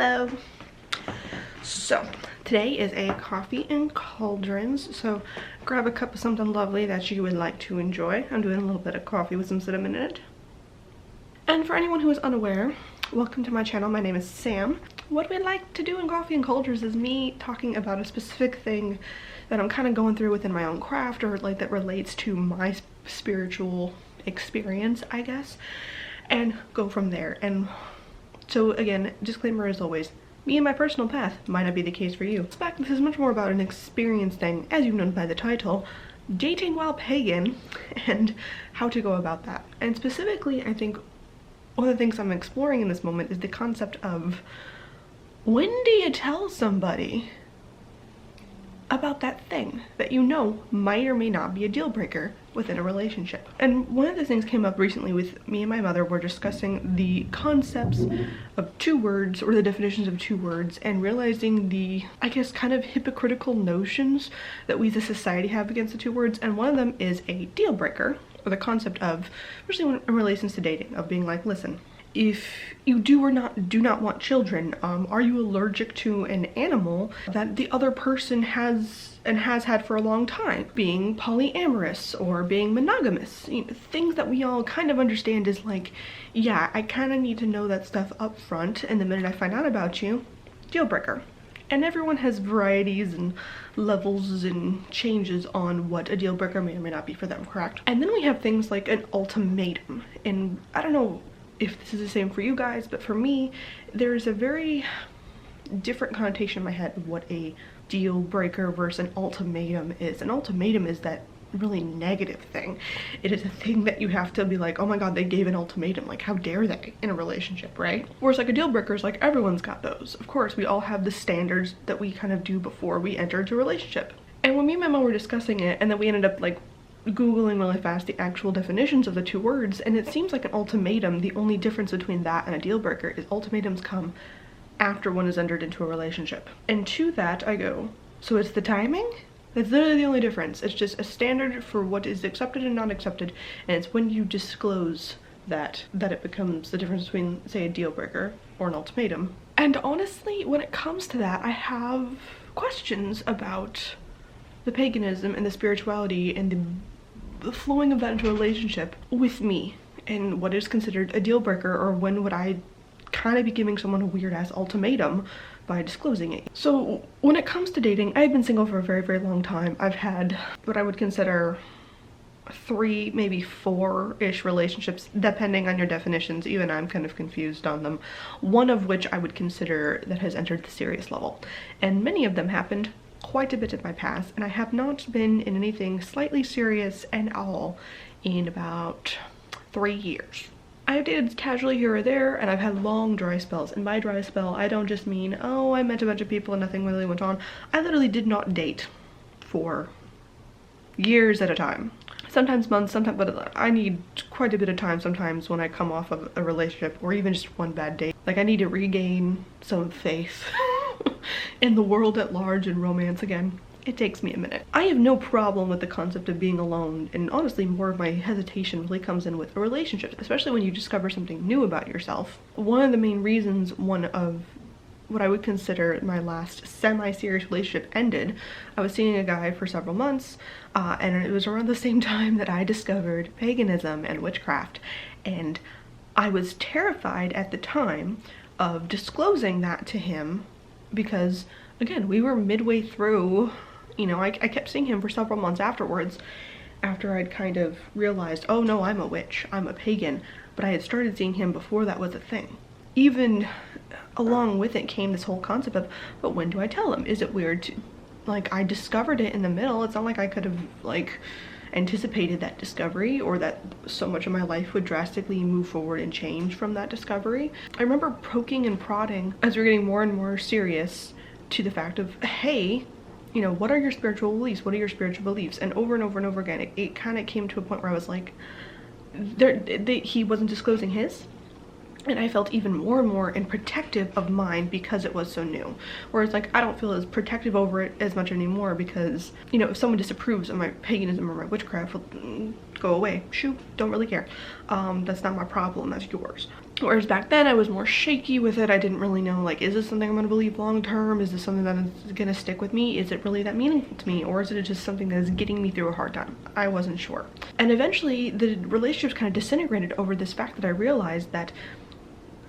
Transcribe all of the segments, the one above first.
Hello. So today is a coffee and cauldrons, so grab a cup of something lovely that you would like to enjoy. I'm doing a little bit of coffee with some cinnamon in it. And for anyone who is unaware, welcome to my channel. My name is Sam. What we like to do in coffee and cauldrons is me talking about a specific thing that I'm kind of going through within my own craft, or like that relates to my spiritual experience, I guess, and go from there. And so again, disclaimer as always, me and my personal path might not be the case for you. This is much more about an experience thing, as you've known by the title, dating while pagan, and how to go about that. And specifically, I think one of the things I'm exploring in this moment is the concept of, when do you tell somebody about that thing that you know might or may not be a deal breaker within a relationship? And one of the things came up recently with me and my mother. We're discussing the concepts of two words, or the definitions of two words, and realizing the, I guess, kind of hypocritical notions that we as a society have against the two words. And one of them is a deal breaker, or the concept of, especially when in relations to dating, of being like, listen, if you do not want children, are you allergic to an animal that the other person has had for a long time? Being polyamorous or being monogamous, you know, things that we all kind of understand is like, yeah, I kind of need to know that stuff up front, and the minute I find out about you, deal breaker. And everyone has varieties and levels and changes on what a deal breaker may or may not be for them, correct? And then we have things like an ultimatum, and I don't know if this is the same for you guys, but for me, there's a very different connotation in my head of what a deal breaker versus an ultimatum is. An ultimatum is that really negative thing. It is a thing that you have to be like, oh my god, they gave an ultimatum, like how dare they, in a relationship, right? Whereas like a deal breaker is like, everyone's got those. Of course, we all have the standards that we kind of do before we enter into a relationship. And when me and my mom were discussing it, and then we ended up like Googling really fast the actual definitions of the two words, and it seems like an ultimatum, the only difference between that and a deal breaker is ultimatums come after one is entered into a relationship. And to that I go, so it's the timing? That's literally the only difference. It's just a standard for what is accepted and not accepted, and it's when you disclose that it becomes the difference between, say, a deal breaker or an ultimatum. And honestly, when it comes to that, I have questions about the paganism and the spirituality and the flowing of that into a relationship with me, and what is considered a deal breaker, or when would I kind of be giving someone a weird ass ultimatum by disclosing it. So when it comes to dating, I've been single for a very, very long time. I've had what I would consider 3, maybe 4-ish relationships, depending on your definitions. Even I'm kind of confused on them. One of which I would consider that has entered the serious level, and many of them happened quite a bit in my past, and I have not been in anything slightly serious at all in about 3 years. I've dated casually here or there, and I've had long dry spells. And by dry spell, I don't just mean, oh, I met a bunch of people and nothing really went on. I literally did not date for years at a time. Sometimes months, sometimes, but I need quite a bit of time sometimes when I come off of a relationship, or even just one bad date. Like, I need to regain some faith in the world at large and romance again. It takes me a minute. I have no problem with the concept of being alone, and honestly more of my hesitation really comes in with a relationship, especially when you discover something new about yourself. One of the main reasons one of what I would consider my last semi-serious relationship ended, I was seeing a guy for several months, and it was around the same time that I discovered paganism and witchcraft, and I was terrified at the time of disclosing that to him, because again, we were midway through, you know, I kept seeing him for several months afterwards, after I'd kind of realized, oh no, I'm a witch, I'm a pagan, but I had started seeing him before that was a thing. Even along with it came this whole concept of, but when do I tell him? Is it weird to, like, I discovered it in the middle. It's not like I could have, like, anticipated that discovery, or that so much of my life would drastically move forward and change from that discovery. I remember poking and prodding as we were getting more and more serious to the fact of, hey, you know, what are your spiritual beliefs? What are your spiritual beliefs? And over and over and over again, it kind of came to a point where I was like, he wasn't disclosing his, and I felt even more and more and protective of mine because it was so new. Whereas like, I don't feel as protective over it as much anymore, because, you know, if someone disapproves of my paganism or my witchcraft, well, go away, shoot, don't really care. That's not my problem, that's yours. Whereas back then I was more shaky with it. I didn't really know, like, is this something I'm going to believe long term? Is this something that is going to stick with me? Is it really that meaningful to me? Or is it just something that is getting me through a hard time? I wasn't sure. And eventually the relationships kind of disintegrated over this fact that I realized that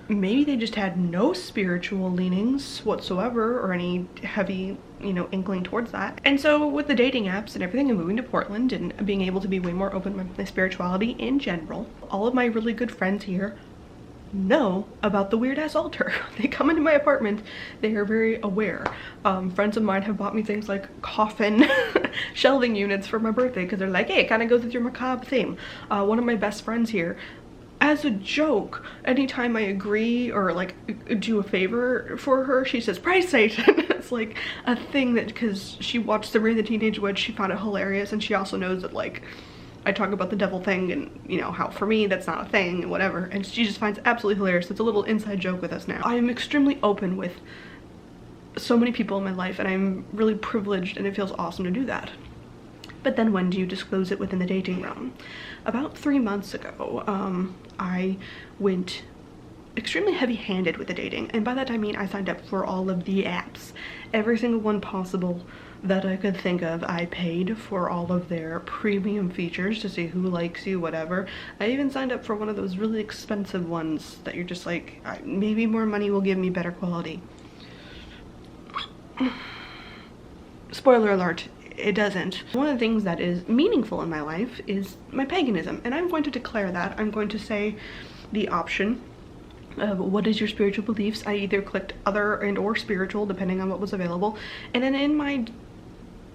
maybe they just had no spiritual leanings whatsoever, or any heavy, you know, inkling towards that. And so with the dating apps and everything, and moving to Portland and being able to be way more open with my spirituality in general, all of my really good friends here know about the weird ass altar. They come into my apartment, they are very aware. Friends of mine have bought me things like coffin shelving units for my birthday because they're like, hey, it kind of goes with your macabre theme. One of my best friends here, as a joke, anytime I agree or like do a favor for her, she says, praise Satan. It's like a thing that, because she watched Sabrina the Teenage Witch, she found it hilarious, and she also knows that, like, I talk about the devil thing and, you know, how for me that's not a thing and whatever, and she just finds it absolutely hilarious. It's a little inside joke with us now. I am extremely open with so many people in my life, and I'm really privileged, and it feels awesome to do that. But then when do you disclose it within the dating realm? About 3 months ago, I went extremely heavy-handed with the dating, and by that I mean I signed up for all of the apps, every single one possible that I could think of. I paid for all of their premium features to see who likes you, whatever. I even signed up for one of those really expensive ones that you're just like, maybe more money will give me better quality. Spoiler alert, it doesn't. One of the things that is meaningful in my life is my paganism, and I'm going to declare that. I'm going to say the option of what is your spiritual beliefs. I either clicked other and or spiritual depending on what was available, and then in my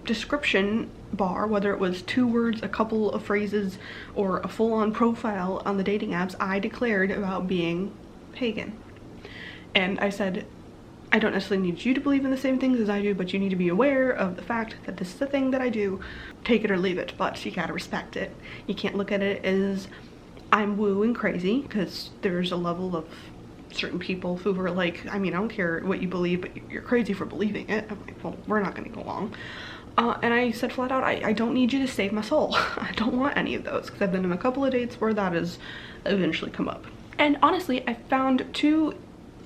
description bar, whether it was 2 words, a couple of phrases, or a full-on profile on the dating apps, I declared about being pagan. And I said, I don't necessarily need you to believe in the same things as I do, but you need to be aware of the fact that this is the thing that I do. Take it or leave it, but you gotta respect it. You can't look at it as I'm woo and crazy, because there's a level of certain people who are like, I mean, I don't care what you believe, but you're crazy for believing it. I'm like, well, we're not gonna go along. And I said flat out, I don't need you to save my soul. I don't want any of those, because I've been in a couple of dates where that has eventually come up. And honestly, I found 2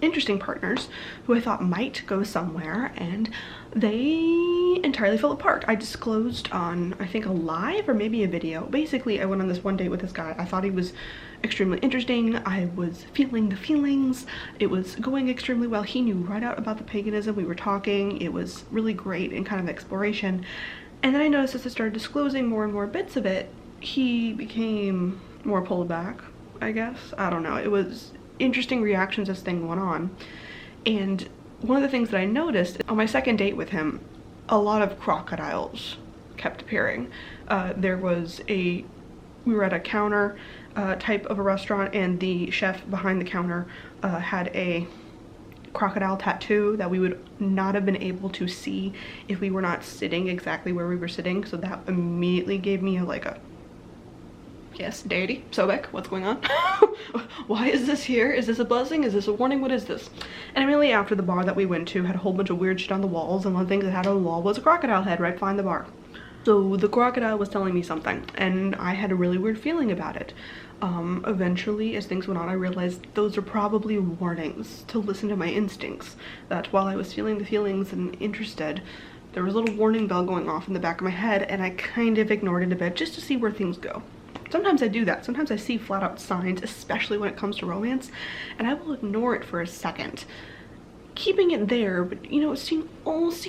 interesting partners who I thought might go somewhere, and they entirely fell apart. I disclosed on, I think, a live or maybe a video. Basically, I went on this one date with this guy. I thought he was extremely interesting. I was feeling the feelings. It was going extremely well. He knew right out about the paganism. We were talking. It was really great and kind of exploration. And then I noticed as I started disclosing more and more bits of it, he became more pulled back, I guess. I don't know. It was interesting reactions as things went on. And one of the things that I noticed on my second date with him, a lot of crocodiles kept appearing. We were at a counter type of a restaurant, and the chef behind the counter had a crocodile tattoo that we would not have been able to see if we were not sitting exactly where we were sitting. So that immediately gave me a yes, deity, Sobek, what's going on? Why is this here? Is this a blessing? Is this a warning? What is this? And immediately after, the bar that we went to had a whole bunch of weird shit on the walls, and one thing that had on the wall was a crocodile head right behind the bar. So the crocodile was telling me something, and I had a really weird feeling about it. Eventually, as things went on, I realized those are probably warnings to listen to my instincts. That while I was feeling the feelings and interested, there was a little warning bell going off in the back of my head, and I kind of ignored it a bit just to see where things go. Sometimes I do that. Sometimes I see flat out signs, especially when it comes to romance, and I will ignore it for a second, keeping it there, but you know, see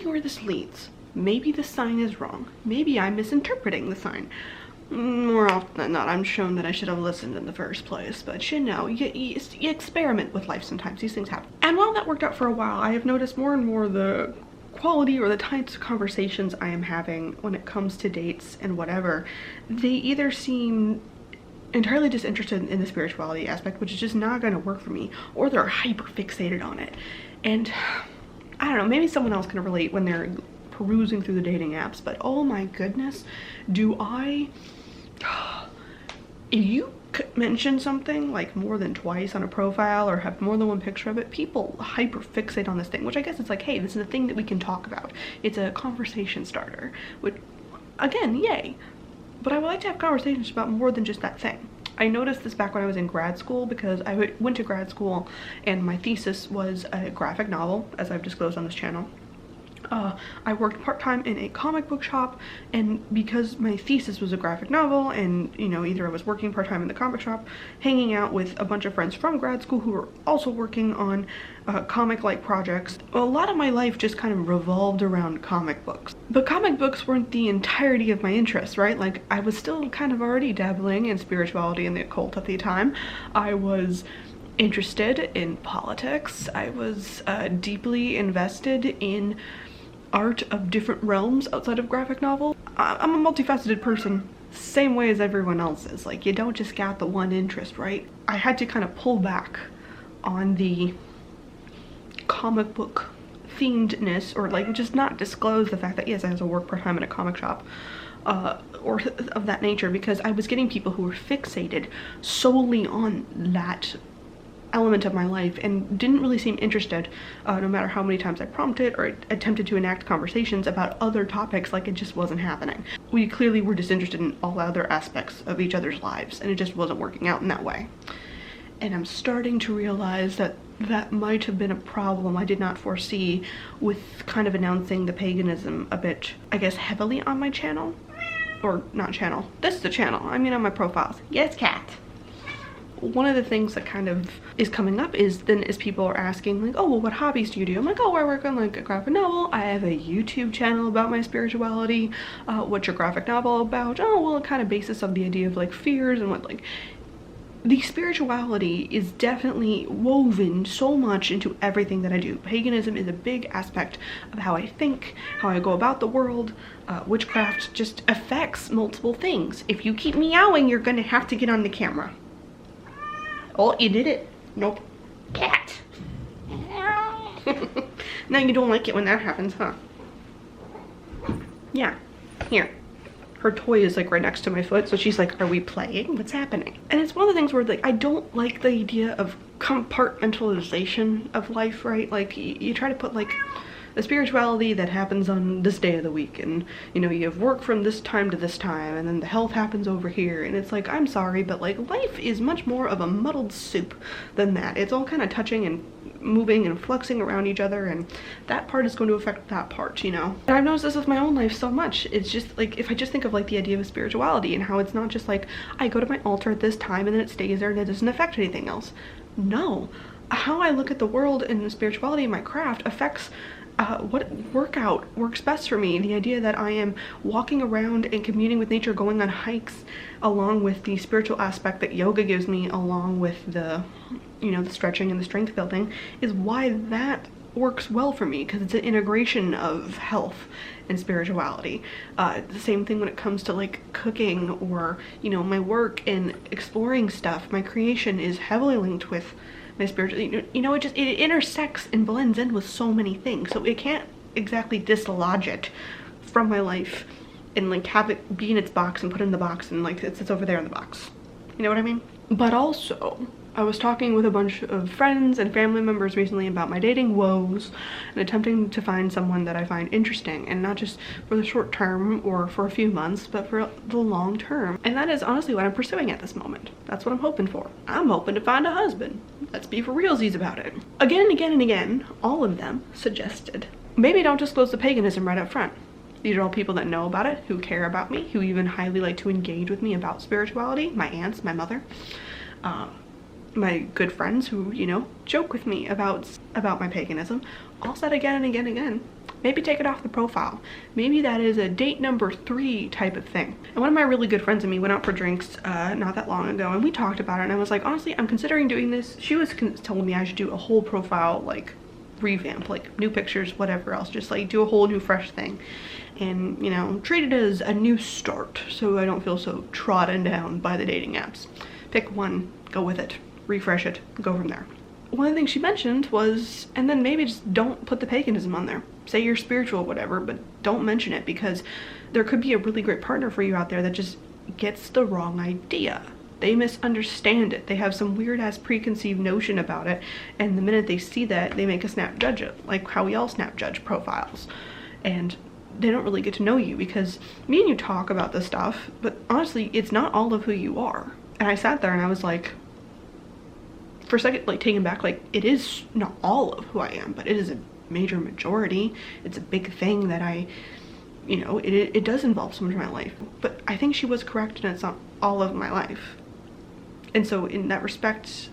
where this leads. Maybe the sign is wrong. Maybe I'm misinterpreting the sign. More often than not, I'm shown that I should have listened in the first place, but you know, you experiment with life sometimes. These things happen. And while that worked out for a while, I have noticed more and more the quality or the types of conversations I am having when it comes to dates and whatever, they either seem entirely disinterested in the spirituality aspect, which is just not going to work for me, or they're hyper fixated on it. And I don't know, maybe someone else can relate when they're perusing through the dating apps, but oh my goodness, if you mention something like more than twice on a profile or have more than one picture of it, people hyper fixate on this thing, which I guess it's like, hey, this is a thing that we can talk about. It's a conversation starter, which again, yay. But I would like to have conversations about more than just that thing. I noticed this back when I was in grad school, because I went to grad school and my thesis was a graphic novel, as I've disclosed on this channel. I worked part-time in a comic book shop, and because my thesis was a graphic novel, and you know, either I was working part-time in the comic shop, hanging out with a bunch of friends from grad school who were also working on comic-like projects, a lot of my life just kind of revolved around comic books. But comic books weren't the entirety of my interests, right? Like, I was still kind of already dabbling in spirituality and the occult at the time. I was interested in politics. I was deeply invested in art of different realms outside of graphic novel. I'm a multifaceted person, same way as everyone else is. Like, you don't just got the one interest, right? I had to kind of pull back on the comic book themedness, or like just not disclose the fact that yes, I also work part-time in a comic shop or of that nature, because I was getting people who were fixated solely on that element of my life and didn't really seem interested, no matter how many times I prompted or attempted to enact conversations about other topics. Like, it just wasn't happening. We clearly were disinterested in all other aspects of each other's lives, and it just wasn't working out in that way. And I'm starting to realize that that might have been a problem I did not foresee with kind of announcing the paganism a bit, I guess, heavily on my channel. Or not channel, this is the channel, I mean on my profiles. Yes, cat. One of the things that kind of is coming up is people are asking like, oh, well, what hobbies do you do? I'm like, oh, I work on like a graphic novel. I have a YouTube channel about my spirituality. What's your graphic novel about? Oh, well, it kind of basis of the idea of like fears and what, like, the spirituality is definitely woven so much into everything that I do. Paganism is a big aspect of how I think, how I go about the world. Witchcraft just affects multiple things. If you keep meowing, you're gonna have to get on the camera. Oh, you did it. Nope. Cat. Now you don't like it when that happens, huh? Yeah. Here. Her toy is like right next to my foot, so she's like, are we playing? What's happening? And it's one of the things where like, I don't like the idea of compartmentalization of life, right? Like, you try to put like the spirituality that happens on this day of the week, and you know, you have work from this time to this time, and then the health happens over here, and it's like, I'm sorry, but like, life is much more of a muddled soup than that. It's all kind of touching and moving and fluxing around each other, and that part is going to affect that part, you know. And I've noticed this with my own life so much. It's just like, if I just think of like the idea of spirituality and how it's not just like, I go to my altar at this time and then it stays there and it doesn't affect anything else. No, how I look at the world and the spirituality in my craft affects what workout works best for me. The idea that I am walking around and communing with nature, going on hikes, along with the spiritual aspect that yoga gives me, along with the, you know, the stretching and the strength building, is why that works well for me, because it's an integration of health and spirituality. The same thing when it comes to like cooking, or you know, my work and exploring stuff. My creation is heavily linked with my spiritual, you know, it intersects and blends in with so many things, so it can't exactly dislodge it from my life and like have it be in its box and put it in the box and like it's over there in the box, you know what I mean? But also, I was talking with a bunch of friends and family members recently about my dating woes and attempting to find someone that I find interesting, and not just for the short term or for a few months, but for the long term. And that is honestly what I'm pursuing at this moment. That's what I'm hoping for. I'm hoping to find a husband. Let's be for realsies about it. Again and again and again, all of them suggested, maybe don't disclose the paganism right up front. These are all people that know about it, who care about me, who even highly like to engage with me about spirituality. My aunts, my mother, my good friends who, you know, joke with me about my paganism, all said again and again and again, maybe take it off the profile. Maybe that is a date number 3 type of thing. And one of my really good friends and me went out for drinks not that long ago, and we talked about it, and I was like, honestly, I'm considering doing this. She was telling me I should do a whole profile like revamp, like new pictures, whatever else, just like do a whole new fresh thing, and you know, treat it as a new start so I don't feel so trodden down by the dating apps. Pick one, go with it, refresh it, go from there. One of the things she mentioned was, and then maybe just don't put the paganism on there. Say you're spiritual, whatever, but don't mention it, because there could be a really great partner for you out there that just gets the wrong idea. They misunderstand it. They have some weird ass preconceived notion about it, and the minute they see that, they make a snap judge it, like how we all snap judge profiles. And they don't really get to know you, because me and you talk about this stuff, but honestly, it's not all of who you are. And I sat there and I was like, for a second, like taken back, like it is not all of who I am, but it is a major majority. It's a big thing that I, you know, it does involve so much of my life. But I think she was correct, and it's not all of my life. And so in that respect,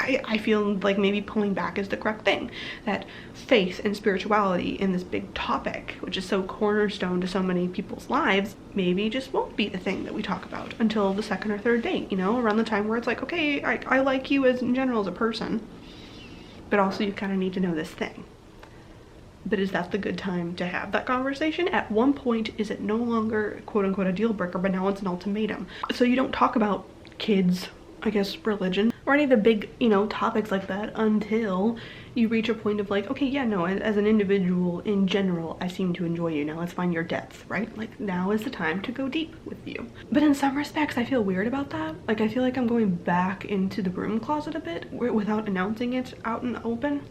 I feel like maybe pulling back is the correct thing. That faith and spirituality in this big topic, which is so cornerstone to so many people's lives, maybe just won't be the thing that we talk about until the second or third date, you know, around the time where it's like, okay, I like you as in general as a person, but also you kind of need to know this thing. But is that the good time to have that conversation? At one point, is it no longer quote unquote a deal breaker, but now it's an ultimatum? So you don't talk about kids, I guess, religion, or any of the big, you know, topics like that until you reach a point of like, okay, yeah, no, as an individual in general, I seem to enjoy you. Now let's find your depth, right? Like now is the time to go deep with you. But in some respects, I feel weird about that. Like I feel like I'm going back into the broom closet a bit without announcing it out in the open.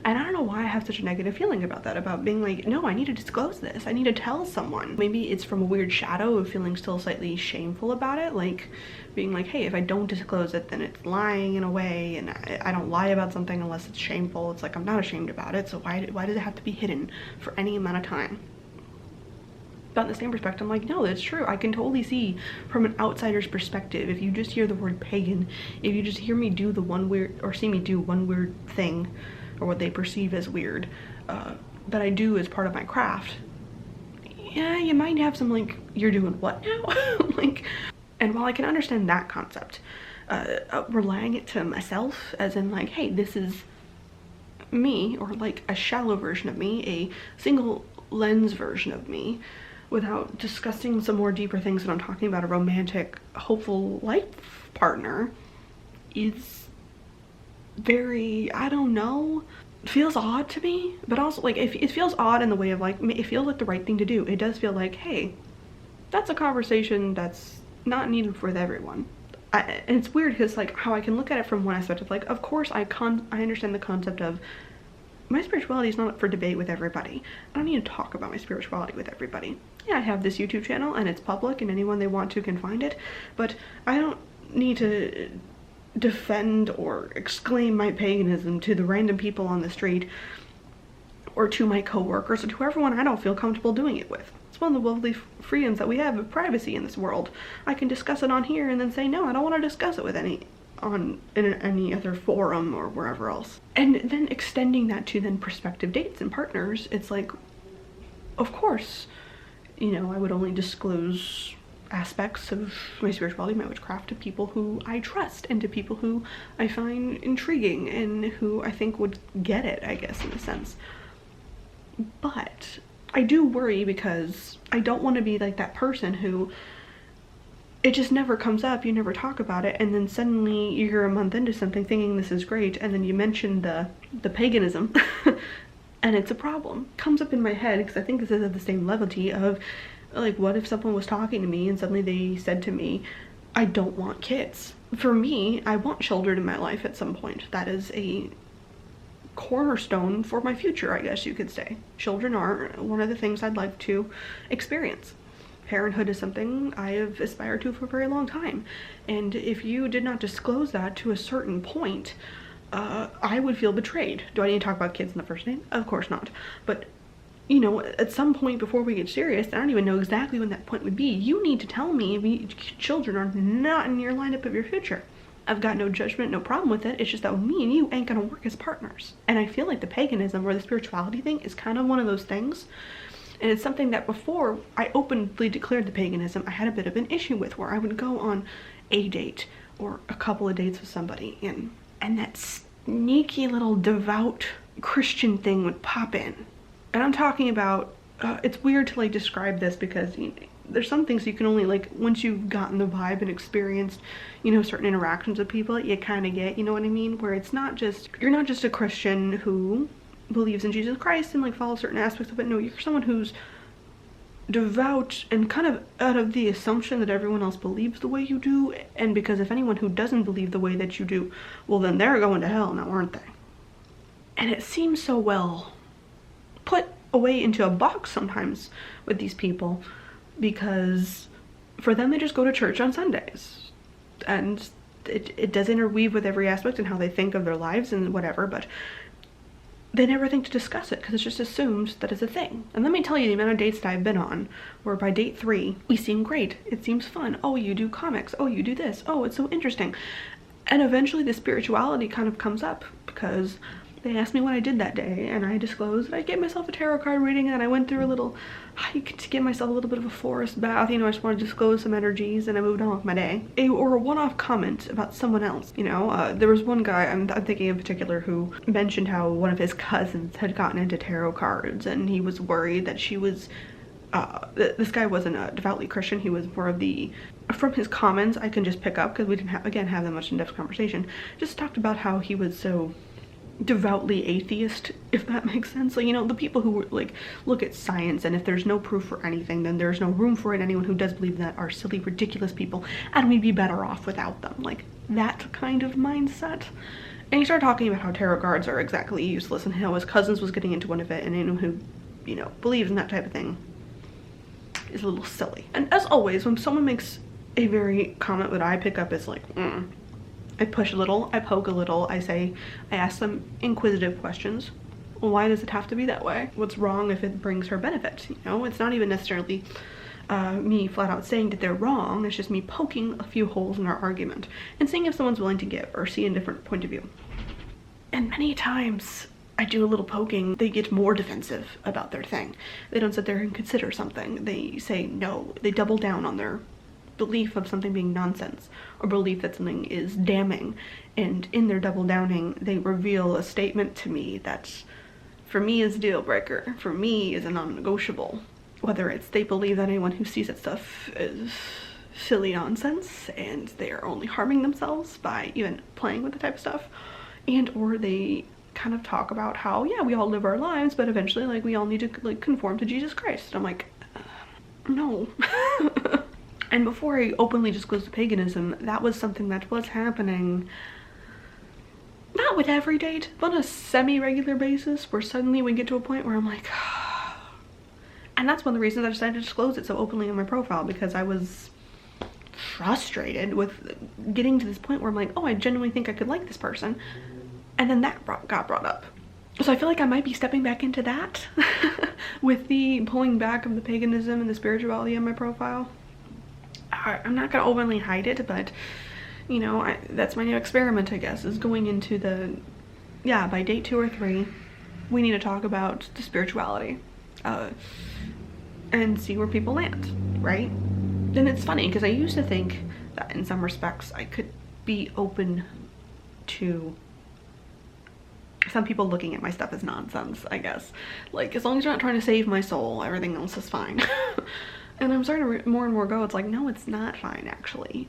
And I don't know why I have such a negative feeling about that, about being like, no, I need to disclose this. I need to tell someone. Maybe it's from a weird shadow of feeling still slightly shameful about it. Like being like, hey, if I don't disclose it, then it's lying in a way. And I don't lie about something unless it's shameful. It's like, I'm not ashamed about it. So why does it have to be hidden for any amount of time? But in the same perspective, I'm like, no, that's true. I can totally see from an outsider's perspective. If you just hear the word pagan, if you just hear me do the one weird, or see me do one weird thing, or what they perceive as weird, that I do as part of my craft, yeah, you might have some like, you're doing what now? Like, and while I can understand that concept, relying it to myself as in like, hey, this is me, or like a shallow version of me, a single lens version of me, without discussing some more deeper things that I'm talking about, a romantic, hopeful life partner, is very, I don't know, feels odd to me. But also like it feels odd in the way of like, it feels like the right thing to do. It does feel like, hey, that's a conversation that's not needed with everyone. And it's weird because like how I can look at it from one aspect of like, of course I understand the concept of my spirituality is not up for debate with everybody. I don't need to talk about my spirituality with everybody. Yeah, I have this YouTube channel and it's public and anyone they want to can find it, but I don't need to defend or exclaim my paganism to the random people on the street, or to my co-workers, or to everyone I don't feel comfortable doing it with. It's one of the lovely freedoms that we have of privacy in this world. I can discuss it on here and then say, no, I don't want to discuss it with in any other forum or wherever else. And then extending that to then prospective dates and partners, it's like, of course, you know, I would only disclose aspects of my spirituality, my witchcraft, to people who I trust and to people who I find intriguing and who I think would get it, I guess, in a sense. But I do worry because I don't want to be like that person who it just never comes up, you never talk about it, and then suddenly you're a month into something thinking this is great, and then you mention the paganism and it's a problem. It comes up in my head because I think this is at the same levity of like, what if someone was talking to me and suddenly they said to me, I don't want kids. For me, I want children in my life at some point. That is a cornerstone for my future, I guess you could say. Children are one of the things I'd like to experience. Parenthood is something I have aspired to for a very long time. And if you did not disclose that to a certain point, I would feel betrayed. Do I need to talk about kids in the first name? Of course not. But you know, at some point before we get serious, I don't even know exactly when that point would be, you need to tell me if children are not in your lineup of your future. I've got no judgment, no problem with it. It's just that me and you ain't gonna work as partners. And I feel like the paganism or the spirituality thing is kind of one of those things. And it's something that before I openly declared the paganism, I had a bit of an issue with, where I would go on a date or a couple of dates with somebody and that sneaky little devout Christian thing would pop in. And I'm talking about, it's weird to like describe this because you know, there's some things you can only like, once you've gotten the vibe and experienced, you know, certain interactions with people, you kind of get, you know what I mean? Where it's not just, you're not just a Christian who believes in Jesus Christ and like follows certain aspects of it. No, you're someone who's devout and kind of out of the assumption that everyone else believes the way you do. And because if anyone who doesn't believe the way that you do, well then they're going to hell now, aren't they? And it seems so well put away into a box sometimes with these people, because for them they just go to church on Sundays. and it does interweave with every aspect and how they think of their lives and whatever, but they never think to discuss it because it's just assumed that it's a thing. And let me tell you the amount of dates that I've been on where by date 3 we seem great, it seems fun, oh you do comics, oh you do this, oh it's so interesting, and eventually the spirituality kind of comes up because they asked me what I did that day, and I disclosed that I gave myself a tarot card reading, and I went through a little hike to give myself a little bit of a forest bath. You know, I just wanted to disclose some energies, and I moved on with my day. Or a one-off comment about someone else. You know, there was one guy, I'm thinking in particular, who mentioned how one of his cousins had gotten into tarot cards, and he was worried that she was, this guy wasn't a devoutly Christian, he was more of the, from his comments I can just pick up, because we didn't have that much in-depth conversation, just talked about how he was so devoutly atheist, if that makes sense. Like, you know, the people who like look at science, and if there's no proof for anything, then there's no room for it. Anyone who does believe that are silly, ridiculous people, and we'd be better off without them. Like that kind of mindset. And he started talking about how tarot cards are exactly useless, and how his cousins was getting into one of it, and anyone who, you know, believes in that type of thing is a little silly. And as always, when someone makes a very comment that I pick up as like, I push a little, I poke a little, I ask them inquisitive questions. Why does it have to be that way? What's wrong if it brings her benefit? You know, it's not even necessarily me flat out saying that they're wrong, it's just me poking a few holes in our argument and seeing if someone's willing to give or see a different point of view. And many times I do a little poking, they get more defensive about their thing. They don't sit there and consider something. They say no, they double down on their belief of something being nonsense, or belief that something is damning, and in their double downing they reveal a statement to me that for me is a deal breaker, for me is a non-negotiable. Whether it's they believe that anyone who sees that stuff is silly nonsense and they are only harming themselves by even playing with the type of stuff, and or they kind of talk about how, yeah, we all live our lives, but eventually like we all need to like conform to Jesus Christ. I'm like, no. And before I openly disclosed to paganism, that was something that was happening, not with every date, but on a semi-regular basis, where suddenly we get to a point where I'm like, and that's one of the reasons I decided to disclose it so openly on my profile, because I was frustrated with getting to this point where I'm like, oh, I genuinely think I could like this person, and then that got brought up. So I feel like I might be stepping back into that with the pulling back of the paganism and the spirituality on my profile. I'm not gonna openly hide it, but you know, that's my new experiment, I guess, is going into the, yeah, by date 2 or 3 we need to talk about the spirituality and see where people land, right? And it's funny because I used to think that in some respects I could be open to some people looking at my stuff as nonsense, I guess. Like, as long as you're not trying to save my soul, everything else is fine. And I'm starting to more and more go, it's like, no, it's not fine, actually.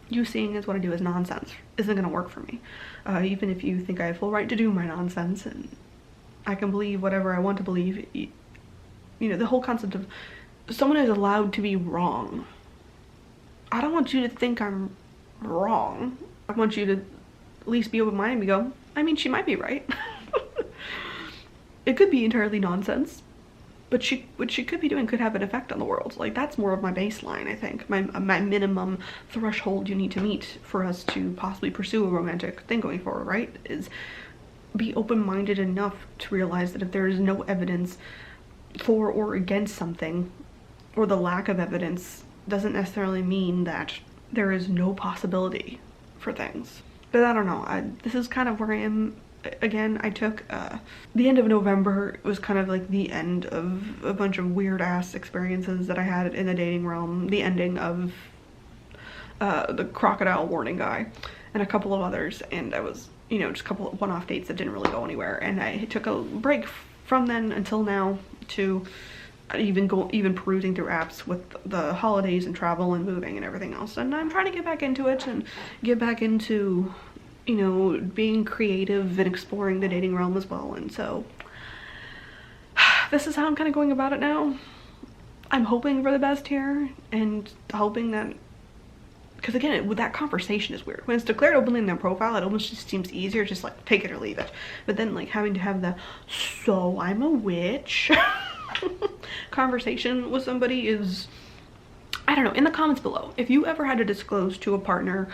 You seeing as what I do as nonsense isn't gonna work for me. Even if you think I have full right to do my nonsense and I can believe whatever I want to believe, you know, the whole concept of someone is allowed to be wrong. I don't want you to think I'm wrong. I want you to at least be open-minded and go, I mean, she might be right. It could be entirely nonsense, but what she could be doing could have an effect on the world. Like, that's more of my baseline, I think. My minimum threshold you need to meet for us to possibly pursue a romantic thing going forward, right? Is be open-minded enough to realize that if there is no evidence for or against something, or the lack of evidence doesn't necessarily mean that there is no possibility for things. But I don't know, this is kind of where I am. Again, I took the end of November was kind of like the end of a bunch of weird ass experiences that I had in the dating realm, the ending of the crocodile warning guy and a couple of others, and I was, you know, just a couple of one-off dates that didn't really go anywhere, and I took a break from then until now to even perusing through apps with the holidays and travel and moving and everything else, and I'm trying to get back into it and get back into, you know, being creative and exploring the dating realm as well. And so this is how I'm kind of going about it now. I'm hoping for the best here, and hoping that, because again, that conversation is weird when it's declared openly in their profile. It almost just seems easier, just like take it or leave it, but then like having to have the "so I'm a witch" conversation with somebody is I don't know, in the comments below, if you ever had to disclose to a partner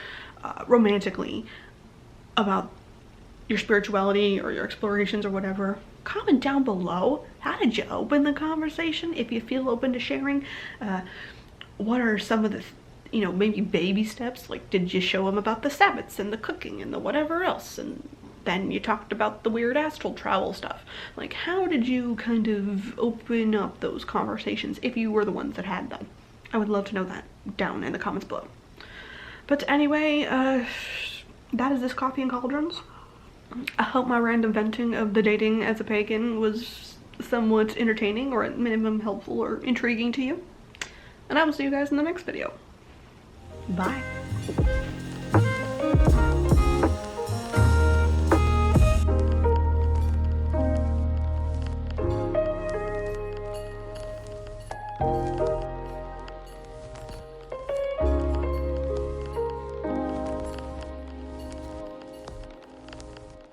romantically about your spirituality or your explorations or whatever, comment down below. How did you open the conversation? If you feel open to sharing, what are some of the, you know, maybe baby steps? Like, did you show them about the Sabbats and the cooking and the whatever else? And then you talked about the weird astral travel stuff. Like, how did you kind of open up those conversations if you were the ones that had them? I would love to know that down in the comments below. But anyway, that is this coffee and cauldrons. I hope my random venting of the dating as a pagan was somewhat entertaining or at minimum helpful or intriguing to you. And I will see you guys in the next video. Bye.